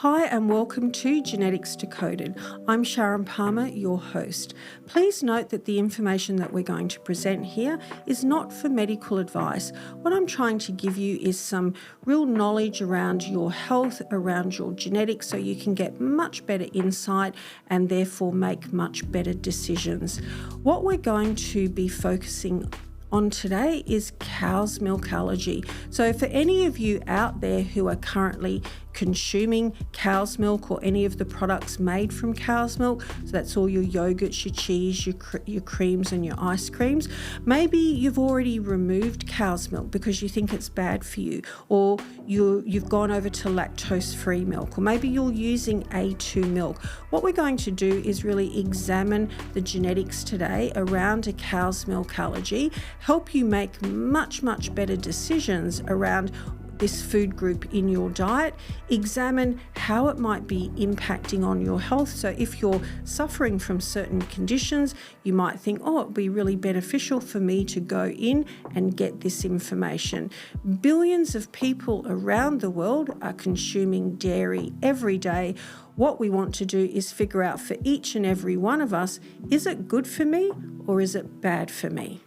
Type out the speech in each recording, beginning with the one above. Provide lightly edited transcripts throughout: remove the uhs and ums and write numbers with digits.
Hi and welcome to Genetics Decoded. I'm Sharon Palmer, your host. Please note that the information that we're going to present here is not for medical advice. What I'm trying to give you is some real knowledge around your health, around your genetics, so you can get much better insight and therefore make much better decisions. What we're going to be focusing on today is cow's milk allergy. So for any of you out there who are currently consuming cow's milk or any of the products made from cow's milk, so that's all your yogurts, your cheese, your creams and your ice creams, maybe you've already removed cow's milk because you think it's bad for you, or you've gone over to lactose-free milk, or maybe you're using A2 milk. What we're going to do is really examine the genetics today around a cow's milk allergy, help you make much better decisions around this food group in your diet, examine how it might be impacting on your health. So if you're suffering from certain conditions, you might think, oh, it'd be really beneficial for me to go in and get this information. Billions of people around the world are consuming dairy every day. What we want to do is figure out for each and every one of us, is it good for me or is it bad for me?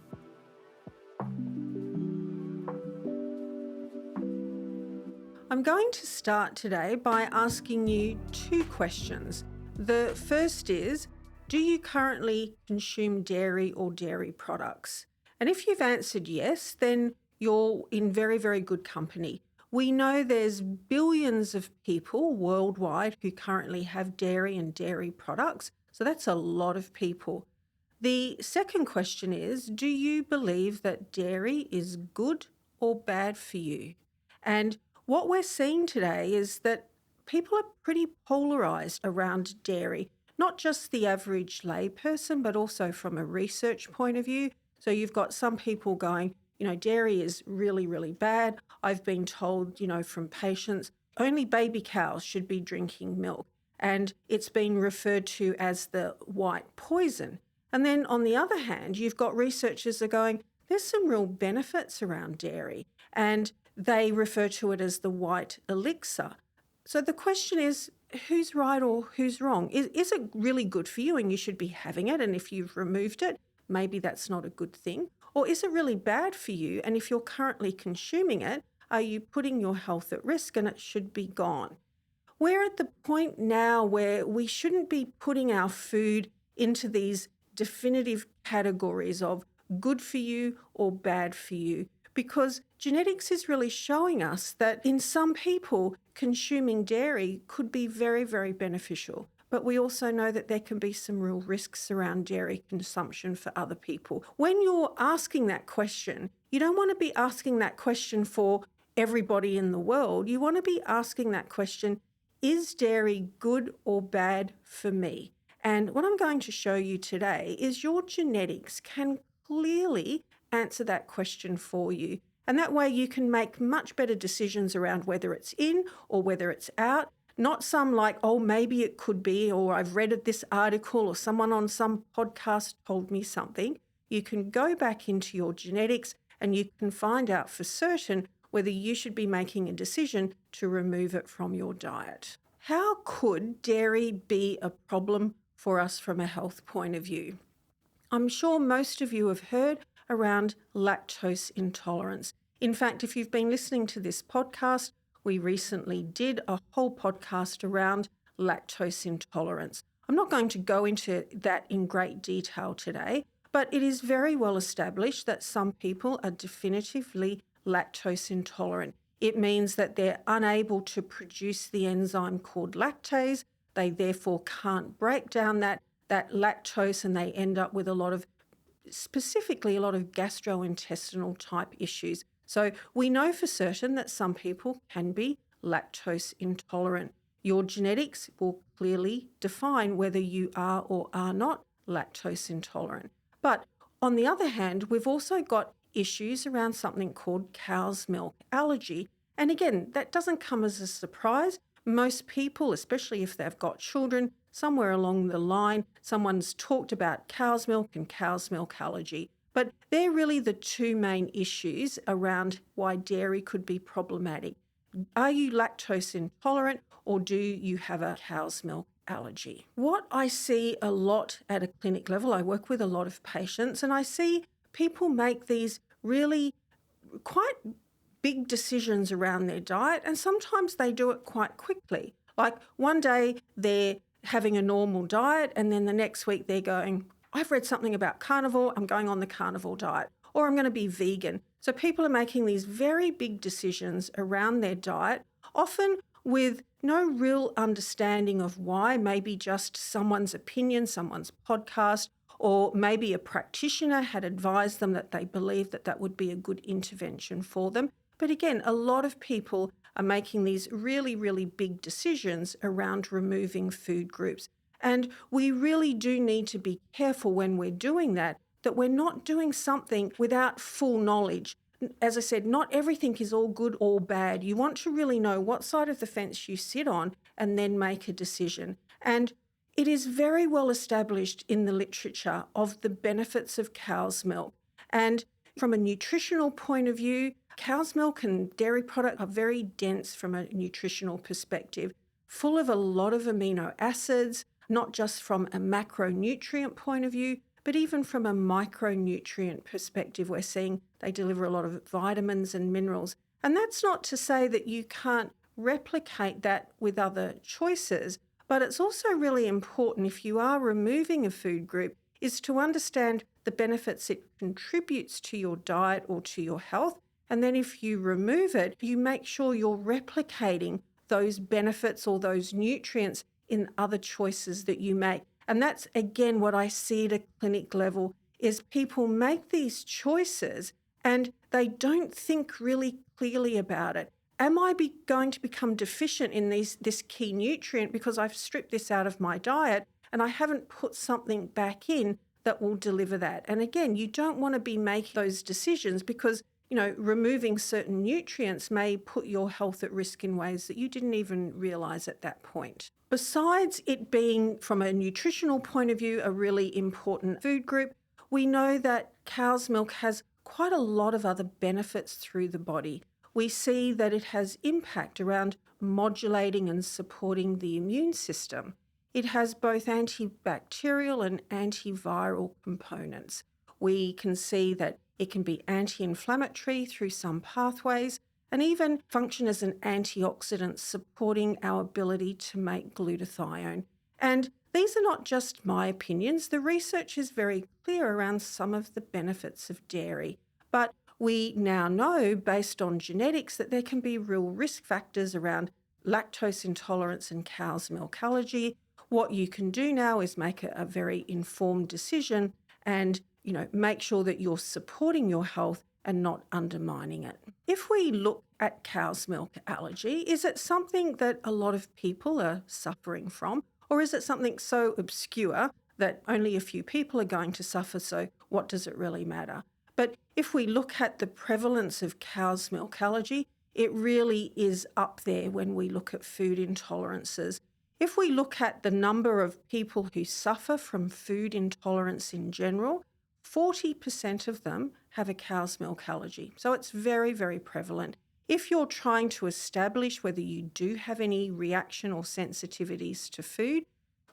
I'm going to start today by asking you two questions. The first is, do you currently consume dairy or dairy products? And if you've answered yes, then you're in very good company. We know there's billions of people worldwide who currently have dairy and dairy products, so that's a lot of people. The second question is, do you believe that dairy is good or bad for you? And what we're seeing today is that people are pretty polarized around dairy, not just the average layperson, but also from a research point of view. So you've got some people going, dairy is really bad. I've been told, from patients, only baby cows should be drinking milk. And it's been referred to as the white poison. And then on the other hand, you've got researchers that are going, there's some real benefits around dairy. And they refer to it as the white elixir. So the question is, who's right or who's wrong? Is it really good for you and you should be having it? And if you've removed it, maybe that's not a good thing. Or is it really bad for you? And if you're currently consuming it, are you putting your health at risk and it should be gone? We're at the point now where we shouldn't be putting our food into these definitive categories of good for you or bad for you, because genetics is really showing us that in some people, consuming dairy could be very beneficial. But we also know that there can be some real risks around dairy consumption for other people. When you're asking that question, you don't want to be asking that question for everybody in the world. You want to be asking that question, is dairy good or bad for me? And what I'm going to show you today is your genetics can clearly answer that question for you. And that way you can make much better decisions around whether it's in or whether it's out. Not some like, oh, maybe it could be, or I've read this article or someone on some podcast told me something. You can go back into your genetics and you can find out for certain whether you should be making a decision to remove it from your diet. How could dairy be a problem for us from a health point of view? I'm sure most of you have heard around lactose intolerance. In fact, if you've been listening to this podcast, we recently did a whole podcast around lactose intolerance. I'm not going to go into that in great detail today, but it is very well established that some people are definitively lactose intolerant. It means that they're unable to produce the enzyme called lactase. They therefore can't break down that lactose, and they end up with specifically a lot of gastrointestinal type issues. So we know for certain that some people can be lactose intolerant. Your genetics will clearly define whether you are or are not lactose intolerant. But on the other hand, we've also got issues around something called cow's milk allergy. And again, that doesn't come as a surprise. Most people, especially if they've got children, somewhere along the line, someone's talked about cow's milk and cow's milk allergy. But they're really the two main issues around why dairy could be problematic. Are you lactose intolerant or do you have a cow's milk allergy? What I see a lot at a clinic level, I work with a lot of patients, and I see people make these really quite big decisions around their diet, and sometimes they do it quite quickly. Like one day they're having a normal diet, and then the next week they're going, I've read something about carnivore, I'm going on the carnivore diet, or I'm going to be vegan. So people are making these very big decisions around their diet, often with no real understanding of why, maybe just someone's opinion, someone's podcast, or maybe a practitioner had advised them that they believed that that would be a good intervention for them. But again, a lot of people are making these really, really big decisions around removing food groups. And we really do need to be careful when we're doing that we're not doing something without full knowledge. As I said, not everything is all good or bad. You want to really know what side of the fence you sit on and then make a decision. And it is very well established in the literature of the benefits of cow's milk. And from a nutritional point of view, cow's milk and dairy products are very dense from a nutritional perspective, full of a lot of amino acids, not just from a macronutrient point of view, but even from a micronutrient perspective. We're seeing they deliver a lot of vitamins and minerals. And that's not to say that you can't replicate that with other choices, but it's also really important if you are removing a food group is to understand the benefits it contributes to your diet or to your health. And then if you remove it, you make sure you're replicating those benefits or those nutrients in other choices that you make. And that's, again, what I see at a clinic level is people make these choices and they don't think really clearly about it. Am I going to become deficient in this key nutrient because I've stripped this out of my diet and I haven't put something back in that will deliver that? And again, you don't want to be making those decisions because removing certain nutrients may put your health at risk in ways that you didn't even realize at that point. Besides it being, from a nutritional point of view, a really important food group, we know that cow's milk has quite a lot of other benefits through the body. We see that it has impact around modulating and supporting the immune system. It has both antibacterial and antiviral components. We can see that it can be anti-inflammatory through some pathways and even function as an antioxidant, supporting our ability to make glutathione. And these are not just my opinions. The research is very clear around some of the benefits of dairy. But we now know, based on genetics, that there can be real risk factors around lactose intolerance and cow's milk allergy. What you can do now is make a very informed decision and make sure that you're supporting your health and not undermining it. If we look at cow's milk allergy, is it something that a lot of people are suffering from, or is it something so obscure that only a few people are going to suffer, so what does it really matter? But if we look at the prevalence of cow's milk allergy, it really is up there when we look at food intolerances. If we look at the number of people who suffer from food intolerance in general, 40% of them have a cow's milk allergy. So it's very, very prevalent. If you're trying to establish whether you do have any reaction or sensitivities to food,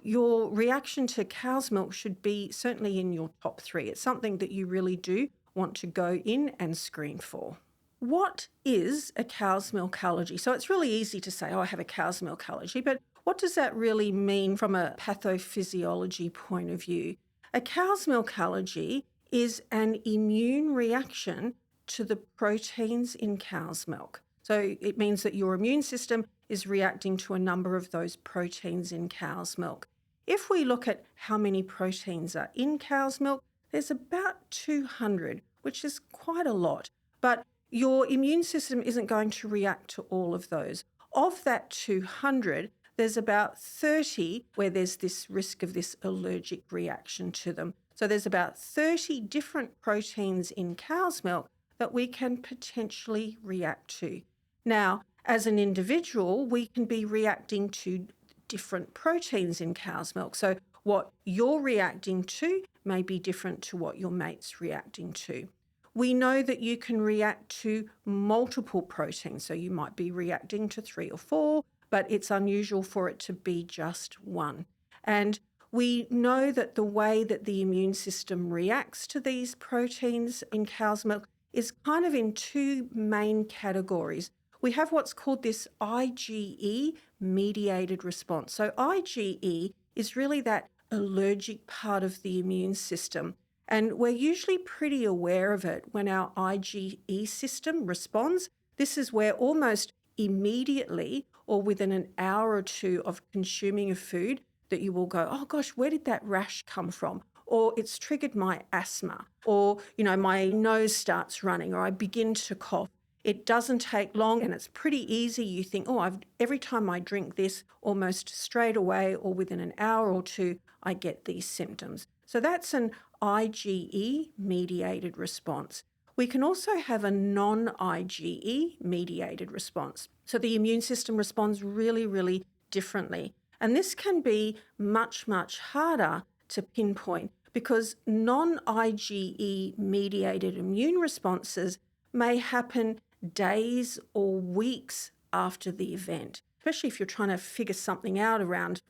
your reaction to cow's milk should be certainly in your top 3. It's something that you really do want to go in and screen for. What is a cow's milk allergy? So it's really easy to say, I have a cow's milk allergy, but what does that really mean from a pathophysiology point of view? A cow's milk allergy is an immune reaction to the proteins in cow's milk. So it means that your immune system is reacting to a number of those proteins in cow's milk. If we look at how many proteins are in cow's milk, there's about 200, which is quite a lot. But your immune system isn't going to react to all of those. Of that 200, there's about 30 where there's this risk of this allergic reaction to them. So there's about 30 different proteins in cow's milk that we can potentially react to. Now, as an individual, we can be reacting to different proteins in cow's milk. So what you're reacting to may be different to what your mate's reacting to. We know that you can react to multiple proteins. So you might be reacting to 3 or 4, but it's unusual for it to be just one. And we know that the way that the immune system reacts to these proteins in cow's milk is kind of in 2 main categories. We have what's called this IgE mediated response. So IgE is really that allergic part of the immune system. And we're usually pretty aware of it when our IgE system responds. This is where almost immediately or within an hour or two of consuming a food that you will go, oh gosh, where did that rash come from? Or it's triggered my asthma, or, my nose starts running, or I begin to cough. It doesn't take long and it's pretty easy. You think, every time I drink this, almost straight away or within an hour or two, I get these symptoms. So that's an IgE mediated response. We can also have a non-IgE mediated response. So the immune system responds really, really differently. And this can be much, much harder to pinpoint because non-IgE mediated immune responses may happen days or weeks after the event, especially if you're trying to figure something out around,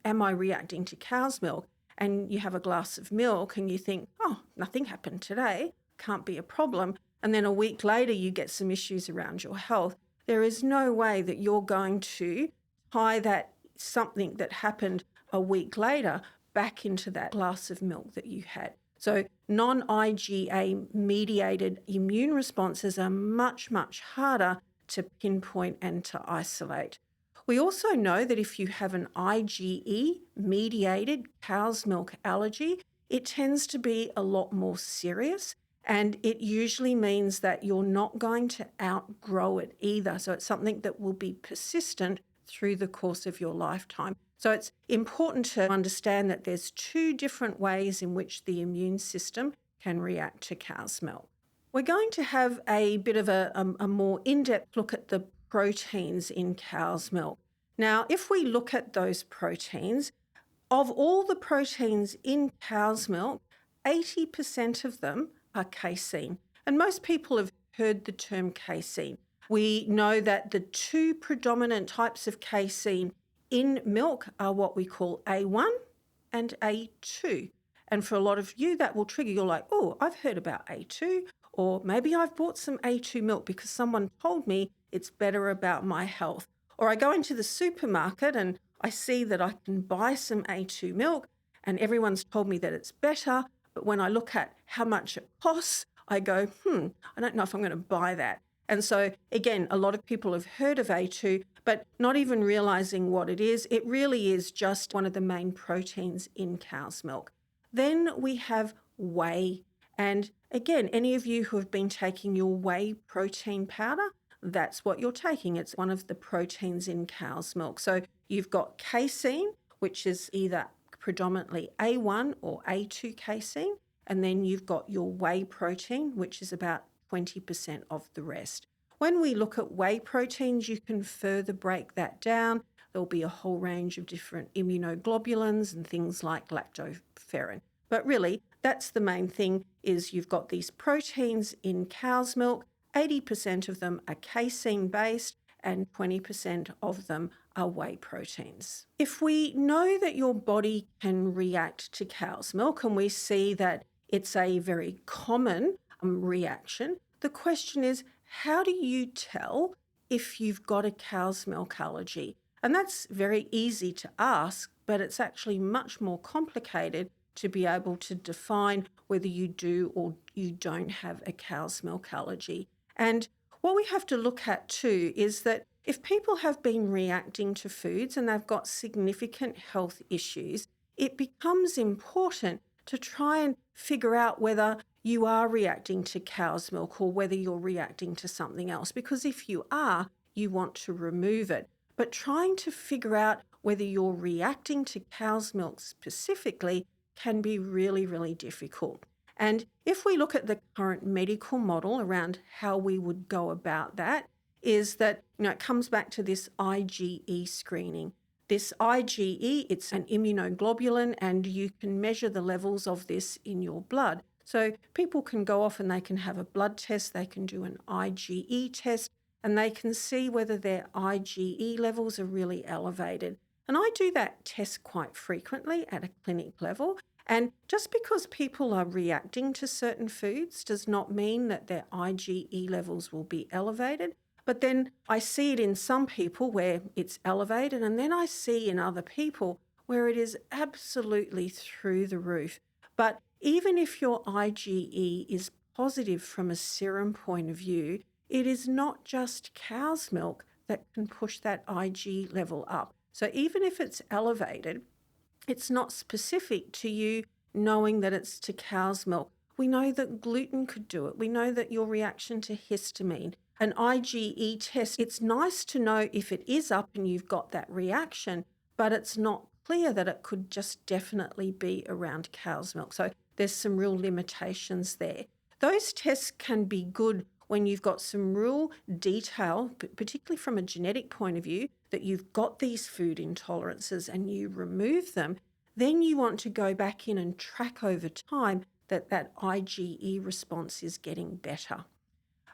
am I reacting to cow's milk? And you have a glass of milk and you think, nothing happened today, can't be a problem. And then a week later, you get some issues around your health. There is no way that you're going to tie that something that happened a week later back into that glass of milk that you had. So non-IgA mediated immune responses are much, much harder to pinpoint and to isolate. We also know that if you have an IgE mediated cow's milk allergy, it tends to be a lot more serious, and it usually means that you're not going to outgrow it either. So it's something that will be persistent through the course of your lifetime. So it's important to understand that there's 2 different ways in which the immune system can react to cow's milk. We're going to have a bit of a more in-depth look at the proteins in cow's milk. Now, if we look at those proteins, of all the proteins in cow's milk, 80% of them are casein. And most people have heard the term casein. We know that the 2 predominant types of casein in milk are what we call A1 and A2. And for a lot of you, that will trigger, you're like, I've heard about A2, or maybe I've bought some A2 milk because someone told me it's better about my health. Or I go into the supermarket and I see that I can buy some A2 milk and everyone's told me that it's better, but when I look at how much it costs, I go, I don't know if I'm going to buy that. And so, again, a lot of people have heard of A2, but not even realizing what it is. It really is just one of the main proteins in cow's milk. Then we have whey. And again, any of you who have been taking your whey protein powder, that's what you're taking. It's one of the proteins in cow's milk. So you've got casein, which is either predominantly A1 or A2 casein, and then you've got your whey protein, which is about 20% of the rest. When we look at whey proteins, you can further break that down. There'll be a whole range of different immunoglobulins and things like lactoferrin. But really, that's the main thing, is you've got these proteins in cow's milk. 80% of them are casein-based and 20% of them are whey proteins. If we know that your body can react to cow's milk and we see that it's a very common reaction, the question is, how do you tell if you've got a cow's milk allergy? And that's very easy to ask, but it's actually much more complicated to be able to define whether you do or you don't have a cow's milk allergy. And what we have to look at too is that if people have been reacting to foods and they've got significant health issues, it becomes important to try and figure out whether you are reacting to cow's milk or whether you're reacting to something else. Because if you are, you want to remove it. But trying to figure out whether you're reacting to cow's milk specifically can be really, really difficult. And if we look at the current medical model around how we would go about that, is that, it comes back to this IgE screening. This IgE, it's an immunoglobulin, and you can measure the levels of this in your blood. So people can go off and they can have a blood test, they can do an IgE test, and they can see whether their IgE levels are really elevated. And I do that test quite frequently at a clinic level. And just because people are reacting to certain foods does not mean that their IgE levels will be elevated. But then I see it in some people where it's elevated, and then I see in other people where it is absolutely through the roof. But even if your IgE is positive from a serum point of view, it is not just cow's milk that can push that Ig level up. So even if it's elevated, it's not specific to you knowing that it's to cow's milk. We know that gluten could do it. We know that your reaction to histamine, an IgE test, it's nice to know if it is up and you've got that reaction, but it's not clear that it could just definitely be around cow's milk. So there's some real limitations there. Those tests can be good when you've got some real detail, particularly from a genetic point of view, that you've got these food intolerances and you remove them. Then you want to go back in and track over time that that IgE response is getting better.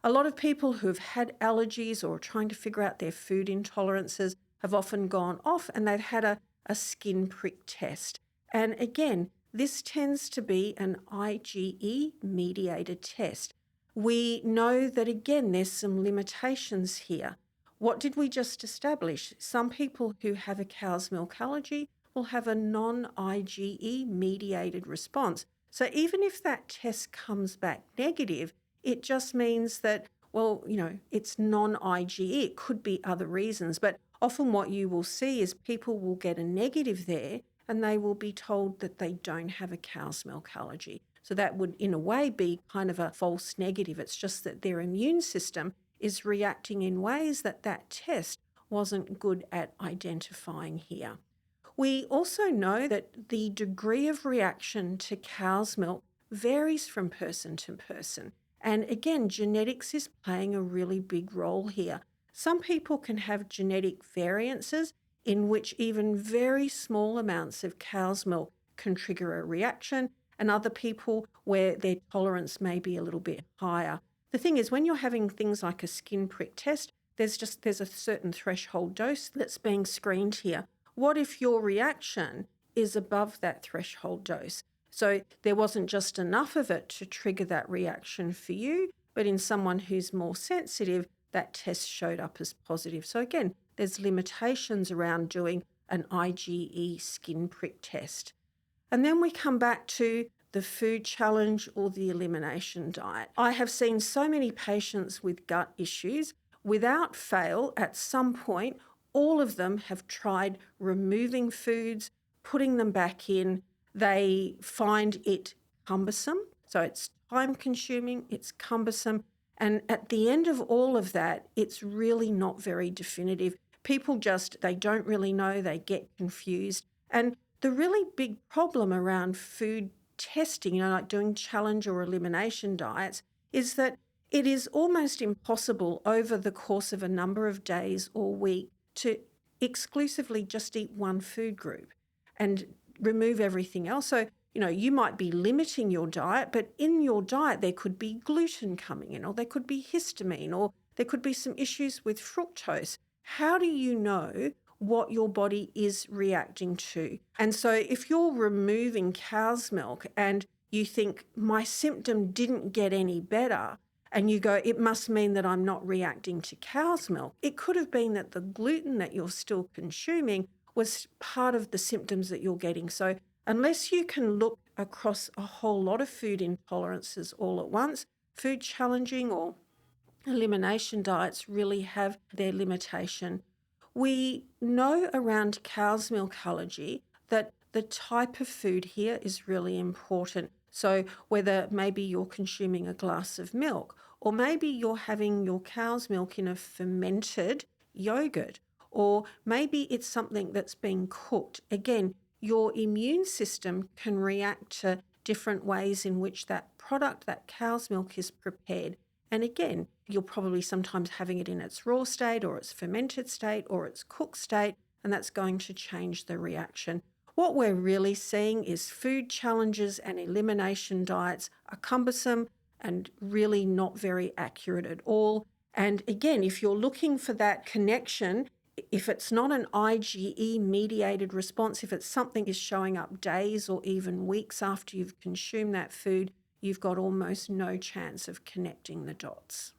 A lot of people who've had allergies or are trying to figure out their food intolerances have often gone off and they've had a skin prick test. And again, this tends to be an IgE mediated test. We know that, again, there's some limitations here. What did we just establish? Some people who have a cow's milk allergy will have a non-IgE mediated response. So even if that test comes back negative, it just means that, well, it's non-IgE. It could be other reasons, but often what you will see is people will get a negative there and they will be told that they don't have a cow's milk allergy. So that would, in a way, be kind of a false negative. It's just that their immune system is reacting in ways that that test wasn't good at identifying here. We also know that the degree of reaction to cow's milk varies from person to person. And again, genetics is playing a really big role here. Some people can have genetic variances in which even very small amounts of cow's milk can trigger a reaction, and other people where their tolerance may be a little bit higher. The thing is, when you're having things like a skin prick test, there's a certain threshold dose that's being screened here. What if your reaction is above that threshold dose? So there wasn't just enough of it to trigger that reaction for you, but in someone who's more sensitive, that test showed up as positive. So again, there's limitations around doing an IgE skin prick test. And then we come back to the food challenge or the elimination diet. I have seen so many patients with gut issues. Without fail, at some point, all of them have tried removing foods, putting them back in. They find it cumbersome. So it's time consuming, it's cumbersome. And at the end of all of that, it's really not very definitive. People they don't really know, they get confused. And the really big problem around food testing, like doing challenge or elimination diets, is that it is almost impossible over the course of a number of days or week to exclusively just eat one food group and remove everything else. So, you might be limiting your diet, but in your diet there could be gluten coming in, or there could be histamine, or there could be some issues with fructose. How do you know what your body is reacting to? And so if you're removing cow's milk and you think my symptom didn't get any better, and you go, it must mean that I'm not reacting to cow's milk. It could have been that the gluten that you're still consuming was part of the symptoms that you're getting. So unless you can look across a whole lot of food intolerances all at once, food challenging or elimination diets really have their limitation. We know around cow's milk allergy that the type of food here is really important. So whether maybe you're consuming a glass of milk, or maybe you're having your cow's milk in a fermented yogurt, or maybe it's something that's being cooked. Again, your immune system can react to different ways in which that product, that cow's milk, is prepared. And again, you're probably sometimes having it in its raw state or its fermented state or its cooked state, and that's going to change the reaction. what we're really seeing is food challenges and elimination diets are cumbersome and really not very accurate at all. And again, if you're looking for that connection, if it's not an IgE mediated response, if it's something is showing up days or even weeks after you've consumed that food, you've got almost no chance of connecting the dots.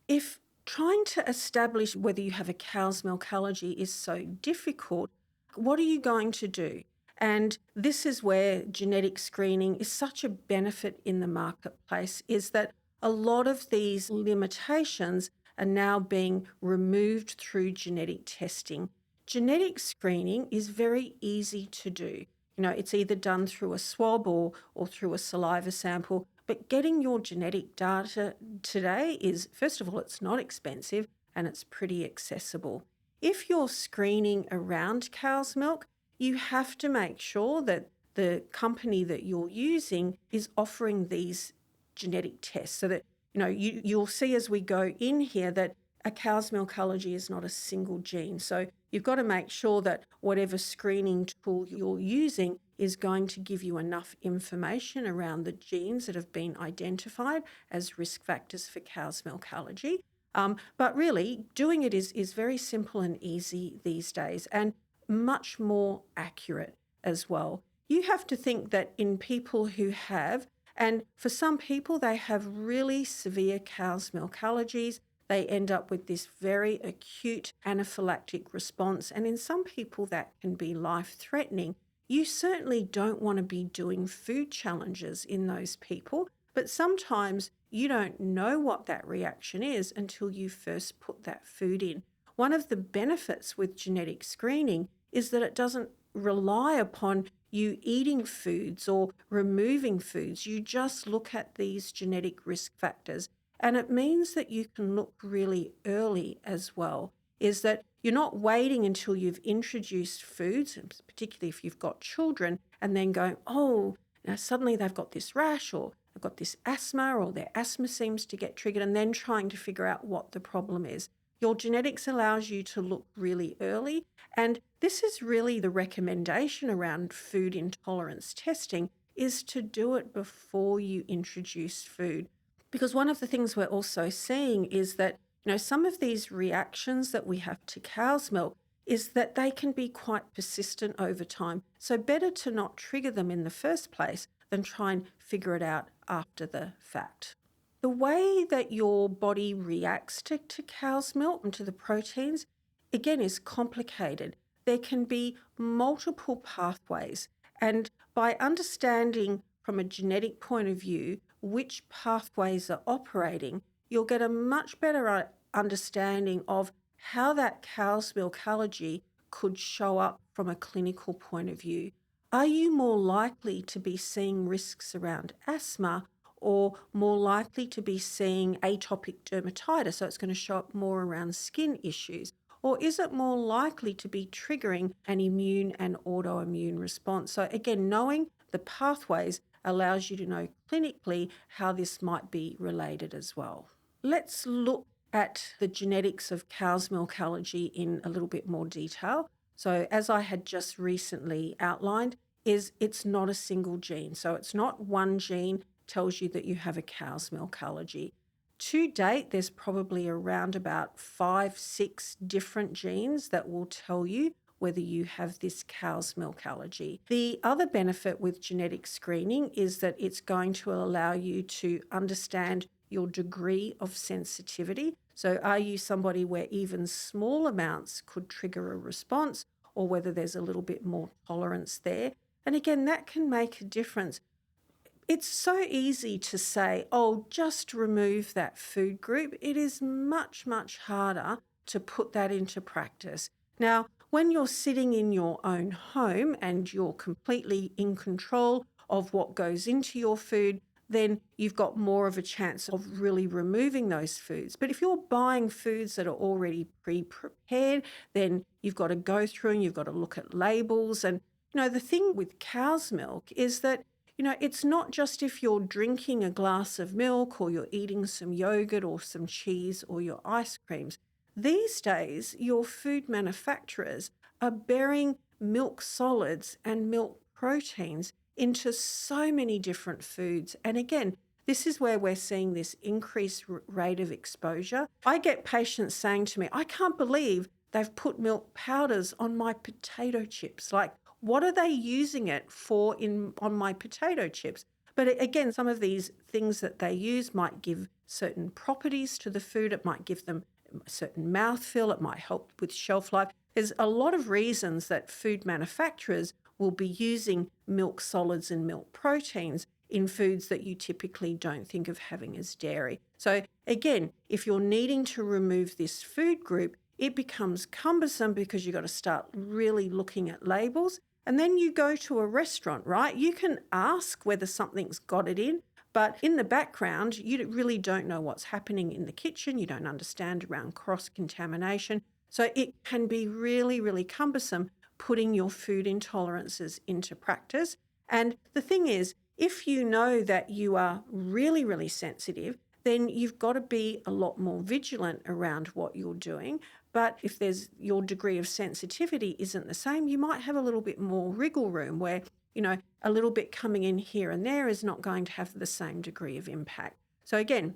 If trying to establish whether you have a cow's milk allergy is so difficult, what are you going to do? And this is where genetic screening is such a benefit in the marketplace, is that a lot of these limitations are now being removed through genetic testing. Genetic screening is very easy to do. It's either done through a swab or through a saliva sample, but getting your genetic data today is, first of all, it's not expensive and it's pretty accessible. If you're screening around cow's milk, you have to make sure that the company that you're using is offering these genetic tests so that you'll see as we go in here that a cow's milk allergy is not a single gene. So you've got to make sure that whatever screening tool you're using is going to give you enough information around the genes that have been identified as risk factors for cow's milk allergy. But really, doing it is very simple and easy these days and much more accurate as well. You have to think that in people who have, and for some people, they have really severe cow's milk allergies. They end up with this very acute anaphylactic response. And in some people, that can be life-threatening. You certainly don't want to be doing food challenges in those people, but sometimes you don't know what that reaction is until you first put that food in. One of the benefits with genetic screening is that it doesn't rely upon you eating foods or removing foods. You just look at these genetic risk factors. And it means that you can look really early as well, is that you're not waiting until you've introduced foods, particularly if you've got children, and then going, oh, now suddenly they've got this rash or they've got this asthma or their asthma seems to get triggered, and then trying to figure out what the problem is. Your genetics allows you to look really early, and this is really the recommendation around food intolerance testing, is to do it before you introduce food. Because one of the things we're also seeing is that, some of these reactions that we have to cow's milk is that they can be quite persistent over time. So better to not trigger them in the first place than try and figure it out after the fact. The way that your body reacts to cow's milk and to the proteins, again, is complicated. There can be multiple pathways. And by understanding from a genetic point of view which pathways are operating, you'll get a much better understanding of how that cow's milk allergy could show up from a clinical point of view. Are you more likely to be seeing risks around asthma or more likely to be seeing atopic dermatitis, so it's going to show up more around skin issues? Or is it more likely to be triggering an immune and autoimmune response? So again, knowing the pathways allows you to know clinically how this might be related as well. Let's look at the genetics of cow's milk allergy in a little bit more detail. So as I had just recently outlined, it's not a single gene. So it's not one gene tells you that you have a cow's milk allergy. To date, there's probably around about 5-6 different genes that will tell you whether you have this cow's milk allergy. The other benefit with genetic screening is that it's going to allow you to understand your degree of sensitivity. So are you somebody where even small amounts could trigger a response, or whether there's a little bit more tolerance there? And again, that can make a difference. It's so easy to say, oh, just remove that food group. It is much, much harder to put that into practice. Now, when you're sitting in your own home and you're completely in control of what goes into your food, then you've got more of a chance of really removing those foods. But if you're buying foods that are already pre-prepared, then you've got to go through and you've got to look at labels. And, the thing with cow's milk is that it's not just if you're drinking a glass of milk or you're eating some yogurt or some cheese or your ice creams. These days, your food manufacturers are bearing milk solids and milk proteins into so many different foods. And again, this is where we're seeing this increased rate of exposure. I get patients saying to me, I can't believe they've put milk powders on my potato chips. Like, what are they using it for on my potato chips? But again, some of these things that they use might give certain properties to the food. It might give them a certain mouthfeel. It might help with shelf life. There's a lot of reasons that food manufacturers will be using milk solids and milk proteins in foods that you typically don't think of having as dairy. So again, if you're needing to remove this food group, it becomes cumbersome because you've got to start really looking at labels. And then you go to a restaurant, right? You can ask whether something's got it in, but in the background, you really don't know what's happening in the kitchen. You don't understand around cross-contamination. So it can be really, really cumbersome putting your food intolerances into practice. And the thing is, if you know that you are really, really sensitive, then you've got to be a lot more vigilant around what you're doing. But if your degree of sensitivity isn't the same, you might have a little bit more wriggle room where, a little bit coming in here and there is not going to have the same degree of impact. So again,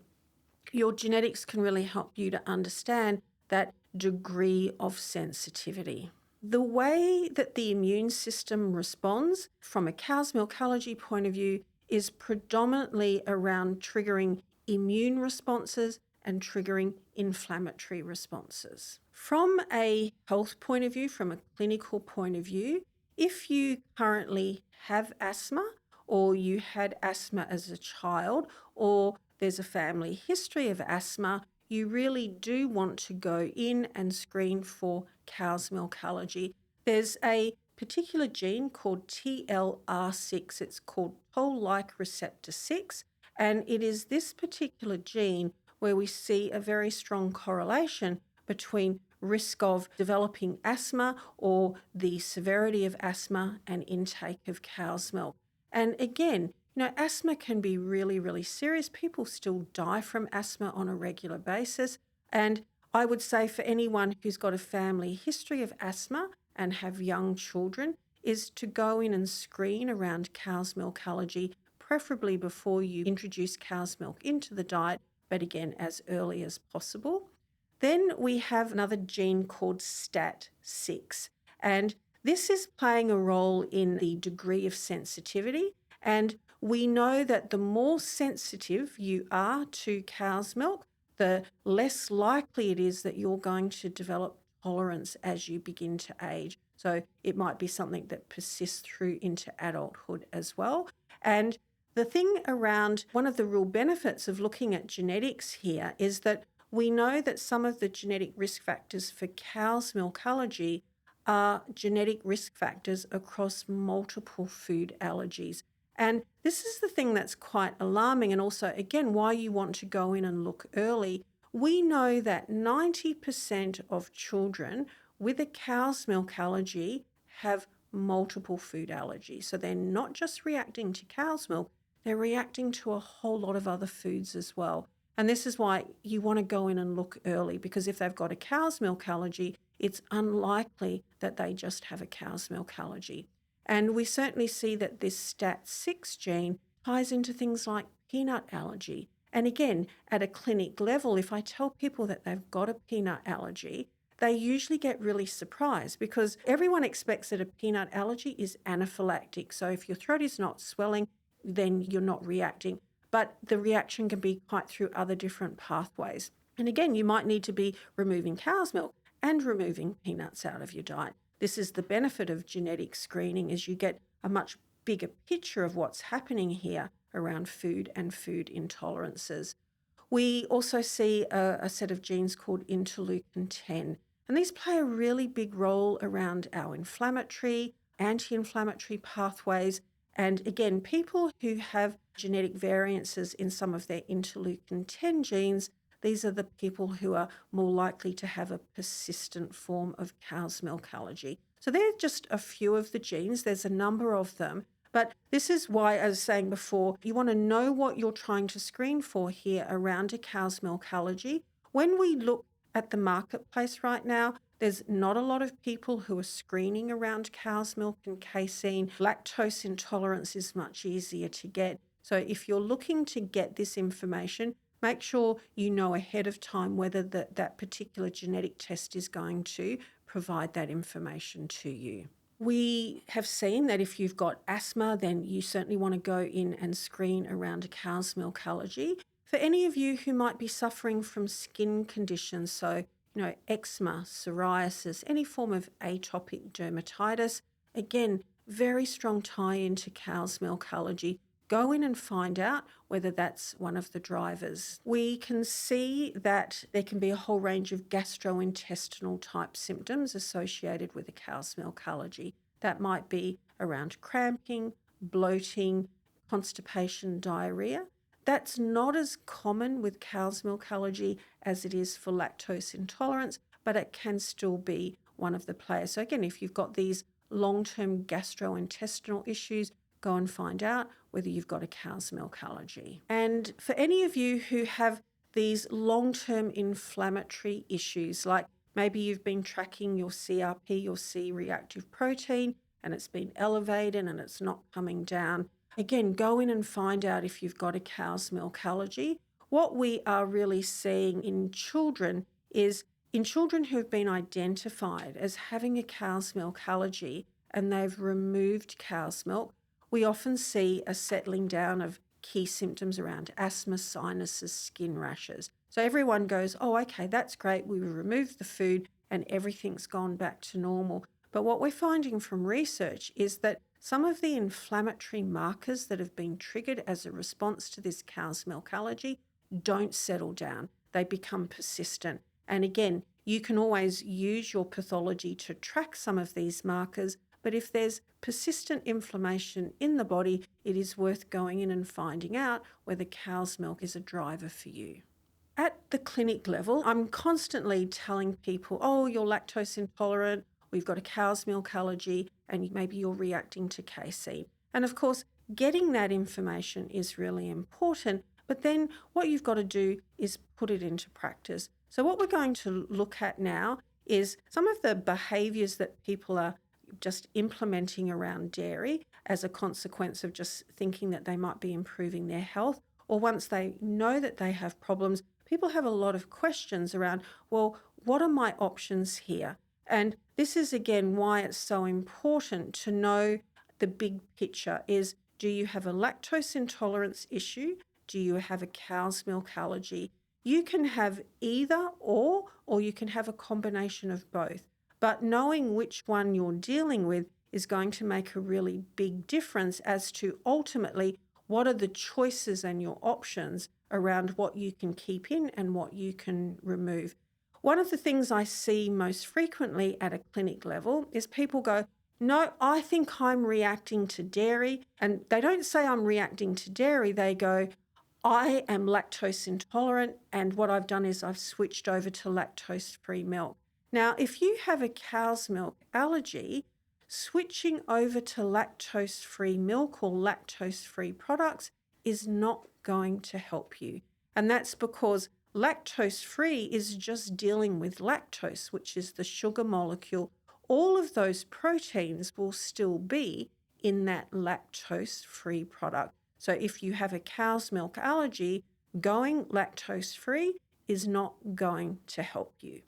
your genetics can really help you to understand that degree of sensitivity. The way that the immune system responds from a cow's milk allergy point of view is predominantly around triggering immune responses and triggering inflammatory responses. From a health point of view, from a clinical point of view, if you currently have asthma or you had asthma as a child or there's a family history of asthma, you really do want to go in and screen for cow's milk allergy. There's a particular gene called TLR6. It's called toll-like receptor 6, and it is this particular gene where we see a very strong correlation between risk of developing asthma or the severity of asthma and intake of cow's milk. And again, asthma can be really, really serious. People still die from asthma on a regular basis. And I would say for anyone who's got a family history of asthma and have young children is to go in and screen around cow's milk allergy, preferably before you introduce cow's milk into the diet, but again, as early as possible. Then we have another gene called STAT6, and this is playing a role in the degree of sensitivity. And we know that the more sensitive you are to cow's milk, the less likely it is that you're going to develop tolerance as you begin to age. So it might be something that persists through into adulthood as well. And the thing around one of the real benefits of looking at genetics here is that we know that some of the genetic risk factors for cow's milk allergy are genetic risk factors across multiple food allergies. And this is the thing that's quite alarming, and also, again, why you want to go in and look early. We know that 90% of children with a cow's milk allergy have multiple food allergies. So they're not just reacting to cow's milk, they're reacting to a whole lot of other foods as well. And this is why you want to go in and look early, because if they've got a cow's milk allergy, it's unlikely that they just have a cow's milk allergy. And we certainly see that this STAT6 gene ties into things like peanut allergy. And again, at a clinic level, if I tell people that they've got a peanut allergy, they usually get really surprised because everyone expects that a peanut allergy is anaphylactic. So if your throat is not swelling, then you're not reacting. But the reaction can be quite through other different pathways. And again, you might need to be removing cow's milk and removing peanuts out of your diet. This is the benefit of genetic screening, is you get a much bigger picture of what's happening here around food and food intolerances. We also see a set of genes called interleukin 10, and these play a really big role around our inflammatory, anti-inflammatory pathways. And again, people who have genetic variances in some of their interleukin 10 genes, these are the people who are more likely to have a persistent form of cow's milk allergy. So they're just a few of the genes. There's a number of them. But this is why, as I was saying before, you want to know what you're trying to screen for here around a cow's milk allergy. When we look at the marketplace right now, there's not a lot of people who are screening around cow's milk and casein. Lactose intolerance is much easier to get. So if you're looking to get this information, make sure you know ahead of time whether that particular genetic test is going to provide that information to you. We have seen that if you've got asthma, then you certainly want to go in and screen around a cow's milk allergy. For any of you who might be suffering from skin conditions, so eczema, psoriasis, any form of atopic dermatitis, again, very strong tie into cow's milk allergy. Go in and find out whether that's one of the drivers. We can see that there can be a whole range of gastrointestinal type symptoms associated with a cow's milk allergy. That might be around cramping, bloating, constipation, diarrhea. That's not as common with cow's milk allergy as it is for lactose intolerance, but it can still be one of the players. So again, if you've got these long-term gastrointestinal issues, go and find out whether you've got a cow's milk allergy. And for any of you who have these long-term inflammatory issues, like maybe you've been tracking your CRP, your C-reactive protein, and it's been elevated and it's not coming down, again, go in and find out if you've got a cow's milk allergy. What we are really seeing in children is in children who have been identified as having a cow's milk allergy and they've removed cow's milk, we often see a settling down of key symptoms around asthma, sinuses, skin rashes. So everyone goes, oh, okay, that's great. We removed the food and everything's gone back to normal. But what we're finding from research is that some of the inflammatory markers that have been triggered as a response to this cow's milk allergy don't settle down. They become persistent. And again, you can always use your pathology to track some of these markers, but if there's persistent inflammation in the body, it is worth going in and finding out whether cow's milk is a driver for you. At the clinic level, I'm constantly telling people, oh, you're lactose intolerant, we've got a cow's milk allergy, and maybe you're reacting to casein. And of course, getting that information is really important, but then what you've got to do is put it into practice. So what we're going to look at now is some of the behaviours that people are just implementing around dairy as a consequence of just thinking that they might be improving their health, or once they know that they have problems, people have a lot of questions around, well, what are my options here? And this is, again, why it's so important to know the big picture is, do you have a lactose intolerance issue? Do you have a cow's milk allergy? You can have either or you can have a combination of both. But knowing which one you're dealing with is going to make a really big difference as to ultimately what are the choices and your options around what you can keep in and what you can remove. One of the things I see most frequently at a clinic level is people go, no, I think I'm reacting to dairy. And they don't say I'm reacting to dairy. They go, I am lactose intolerant. And what I've done is I've switched over to lactose-free milk. Now, if you have a cow's milk allergy, switching over to lactose-free milk or lactose-free products is not going to help you. And that's because lactose-free is just dealing with lactose, which is the sugar molecule. All of those proteins will still be in that lactose-free product. So if you have a cow's milk allergy, going lactose-free is not going to help you.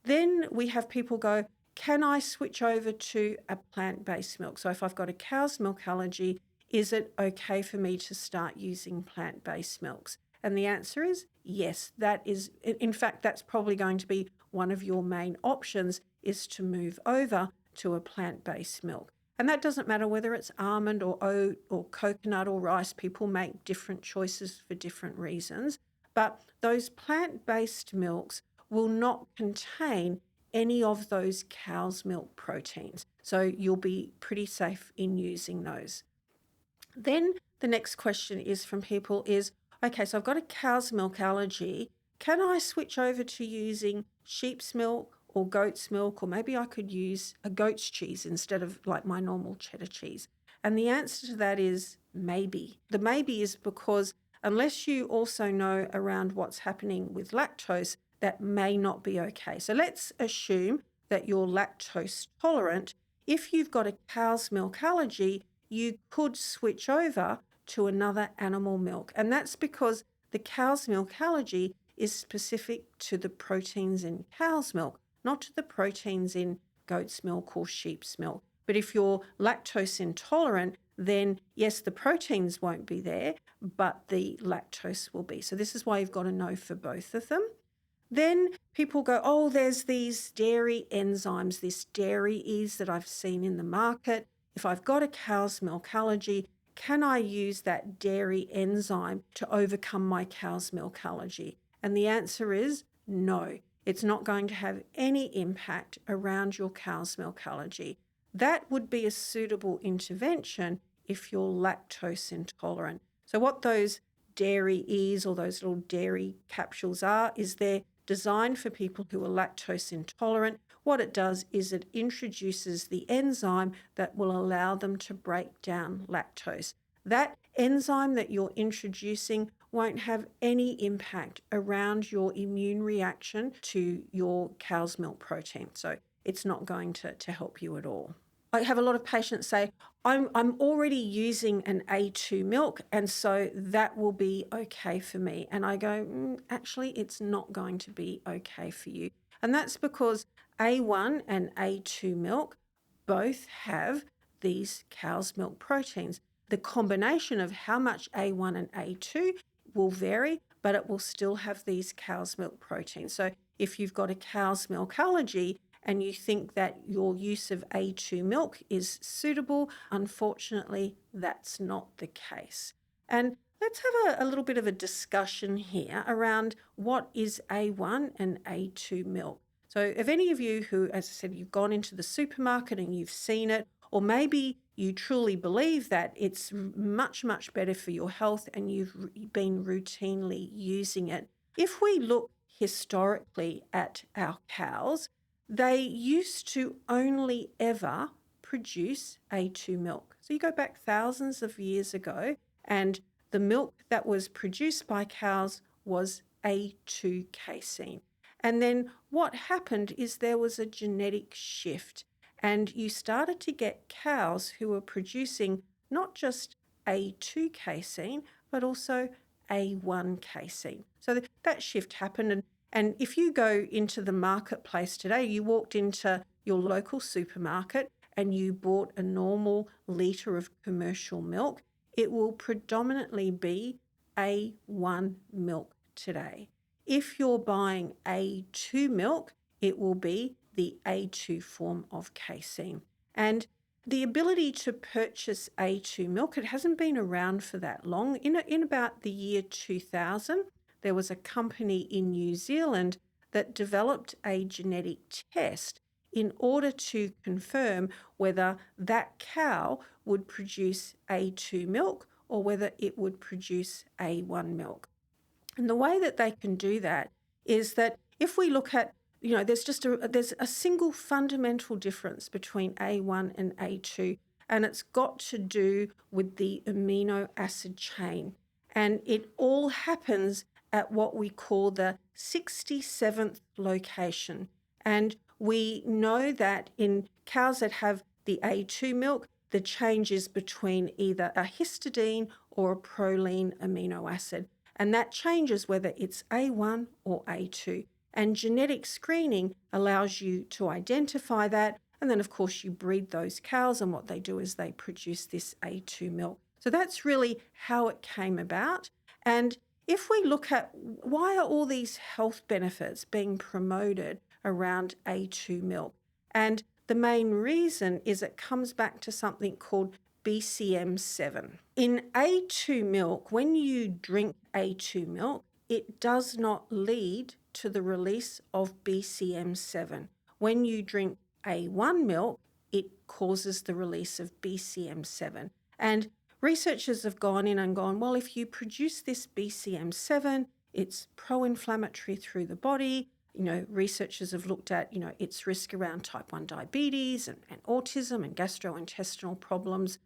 Then we have people go, can I switch over to a plant-based milk? So if I've got a cow's milk allergy, is it okay for me to start using plant-based milks? And the answer is yes. That is, in fact, that's probably going to be one of your main options, is to move over to a plant-based milk. And that doesn't matter whether it's almond or oat or coconut or rice. People make different choices for different reasons. But those plant-based milks will not contain any of those cow's milk proteins. So you'll be pretty safe in using those. Then the next question is from people is, okay, so I've got a cow's milk allergy. Can I switch over to using sheep's milk or goat's milk, or maybe I could use a goat's cheese instead of like my normal cheddar cheese? And the answer to that is maybe. The maybe is because unless you also know around what's happening with lactose, that may not be okay. So let's assume that you're lactose tolerant. If you've got a cow's milk allergy, you could switch over to another animal milk. And that's because the cow's milk allergy is specific to the proteins in cow's milk, not to the proteins in goat's milk or sheep's milk. But if you're lactose intolerant, then yes, the proteins won't be there, but the lactose will be. So this is why you've got to know for both of them. Then people go, oh, there's these dairy enzymes, this dairy ease that I've seen in the market. If I've got a cow's milk allergy, can I use that dairy enzyme to overcome my cow's milk allergy? And the answer is no. It's not going to have any impact around your cow's milk allergy. That would be a suitable intervention if you're lactose intolerant. So what those dairy ease or those little dairy capsules are is they're designed for people who are lactose intolerant. What it does is it introduces the enzyme that will allow them to break down lactose. That enzyme that you're introducing won't have any impact around your immune reaction to your cow's milk protein. So it's not going to help you at all. I have a lot of patients say, I'm already using an A2 milk, and so that will be okay for me. And I go, actually, it's not going to be okay for you. And that's because A1 and A2 milk both have these cow's milk proteins. The combination of how much A1 and A2 will vary, but it will still have these cow's milk proteins. So if you've got a cow's milk allergy and you think that your use of A2 milk is suitable, unfortunately, that's not the case. And let's have a little bit of a discussion here around what is A1 and A2 milk. So if any of you who, as I said, you've gone into the supermarket and you've seen it, or maybe you truly believe that it's much, much better for your health and you've been routinely using it. If we look historically at our cows, they used to only ever produce A2 milk. So you go back thousands of years ago and the milk that was produced by cows was A2 casein. And then what happened is there was a genetic shift and you started to get cows who were producing not just A2 casein, but also A1 casein. So that shift happened. And if you go into the marketplace today, you walked into your local supermarket and you bought a normal litre of commercial milk, it will predominantly be A1 milk today. If you're buying A2 milk, it will be the A2 form of casein. And the ability to purchase A2 milk, it hasn't been around for that long. In about the year 2000, there was a company in New Zealand that developed a genetic test in order to confirm whether that cow would produce A2 milk or whether it would produce A1 milk. And the way that they can do that is that if we look at, there's a single fundamental difference between A1 and A2, and it's got to do with the amino acid chain. And it all happens at what we call the 67th location. And we know that in cows that have the A2 milk, the change is between either a histidine or a proline amino acid. And that changes whether it's A1 or A2. And genetic screening allows you to identify that. And then, of course, you breed those cows, and what they do is they produce this A2 milk. So that's really how it came about. And if we look at why are all these health benefits being promoted around A2 milk? And the main reason is it comes back to something called BCM7. In A2 milk, when you drink A2 milk, it does not lead to the release of BCM7. When you drink A1 milk, it causes the release of BCM7. And researchers have gone in and gone, well, if you produce this BCM7, it's pro-inflammatory through the body. Researchers have looked at, its risk around type 1 diabetes and autism and gastrointestinal problems.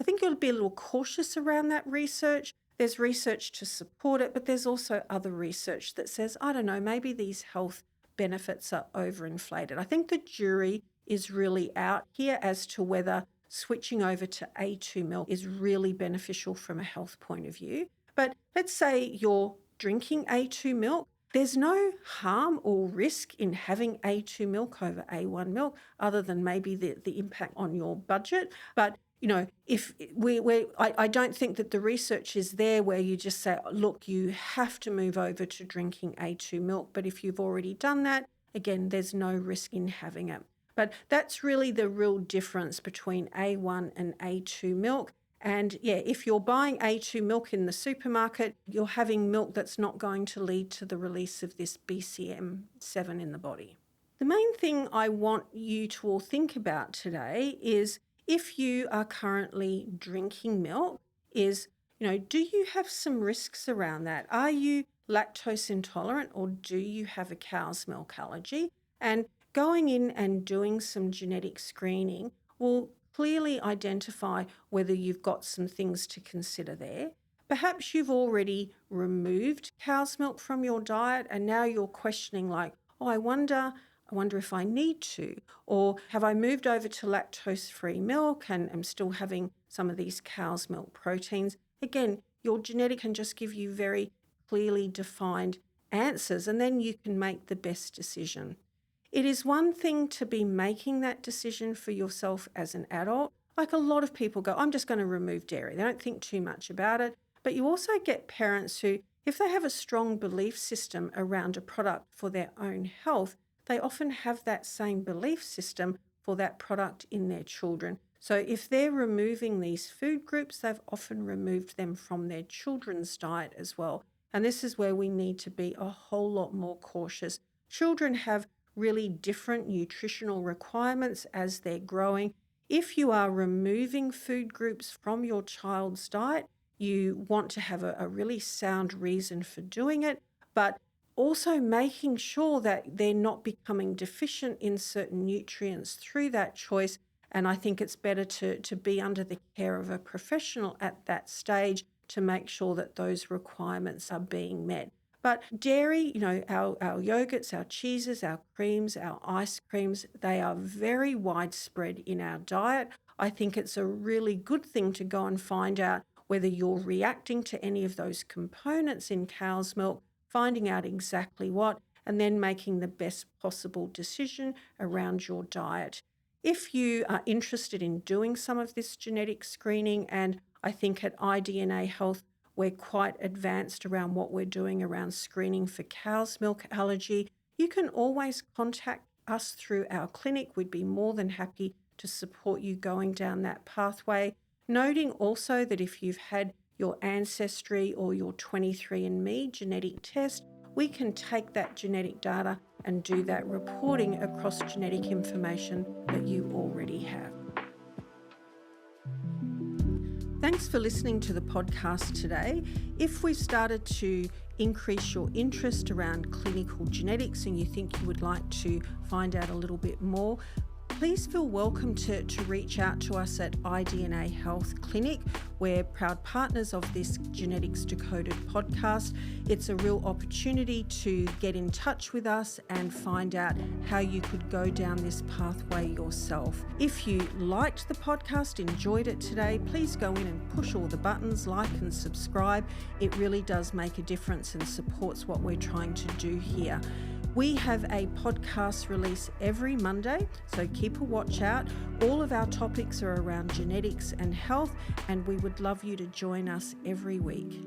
I think you'll be a little cautious around that research There's research to support it, but there's also other research that says, I don't know, maybe these health benefits are overinflated. I think the jury is really out here as to whether switching over to A2 milk is really beneficial from a health point of view. But let's say you're drinking A2 milk. There's no harm or risk in having A2 milk over A1 milk other than maybe the impact on your budget. But if I don't think that the research is there where you just say, look, you have to move over to drinking A2 milk. But if you've already done that, again, there's no risk in having it. But that's really the real difference between A1 and A2 milk. And yeah, if you're buying A2 milk in the supermarket, you're having milk that's not going to lead to the release of this BCM7 in the body. The main thing I want you to all think about today is if you are currently drinking milk, do you have some risks around that? Are you lactose intolerant or do you have a cow's milk allergy? And going in and doing some genetic screening will clearly identify whether you've got some things to consider there. Perhaps you've already removed cow's milk from your diet and now you're questioning like, oh, I wonder if I need to, or have I moved over to lactose-free milk and am still having some of these cow's milk proteins? Again, your genetic can just give you very clearly defined answers and then you can make the best decision. It is one thing to be making that decision for yourself as an adult. Like a lot of people go, I'm just going to remove dairy. They don't think too much about it. But you also get parents who, if they have a strong belief system around a product for their own health, they often have that same belief system for that product in their children. So if they're removing these food groups, they've often removed them from their children's diet as well. And this is where we need to be a whole lot more cautious. Children have really different nutritional requirements as they're growing. If you are removing food groups from your child's diet, you want to have a really sound reason for doing it, but also making sure that they're not becoming deficient in certain nutrients through that choice. And I think it's better to be under the care of a professional at that stage to make sure that those requirements are being met. But dairy, our yogurts, our cheeses, our creams, our ice creams, they are very widespread in our diet. I think it's a really good thing to go and find out whether you're reacting to any of those components in cow's milk, finding out exactly what, and then making the best possible decision around your diet. If you are interested in doing some of this genetic screening, and I think at iDNA Health, we're quite advanced around what we're doing around screening for cow's milk allergy, you can always contact us through our clinic. We'd be more than happy to support you going down that pathway. Noting also that if you've had your Ancestry or your 23andMe genetic test, we can take that genetic data and do that reporting across genetic information that you already have. Thanks for listening to the podcast today. If we've started to increase your interest around clinical genetics and you think you would like to find out a little bit more, please feel welcome to reach out to us at iDNA Health Clinic. We're proud partners of this Genetics Decoded podcast. It's a real opportunity to get in touch with us and find out how you could go down this pathway yourself. If you liked the podcast, enjoyed it today, please go in and push all the buttons, like and subscribe. It really does make a difference and supports what we're trying to do here. We have a podcast release every Monday, so keep a watch out. All of our topics are around genetics and health, and we would love you to join us every week.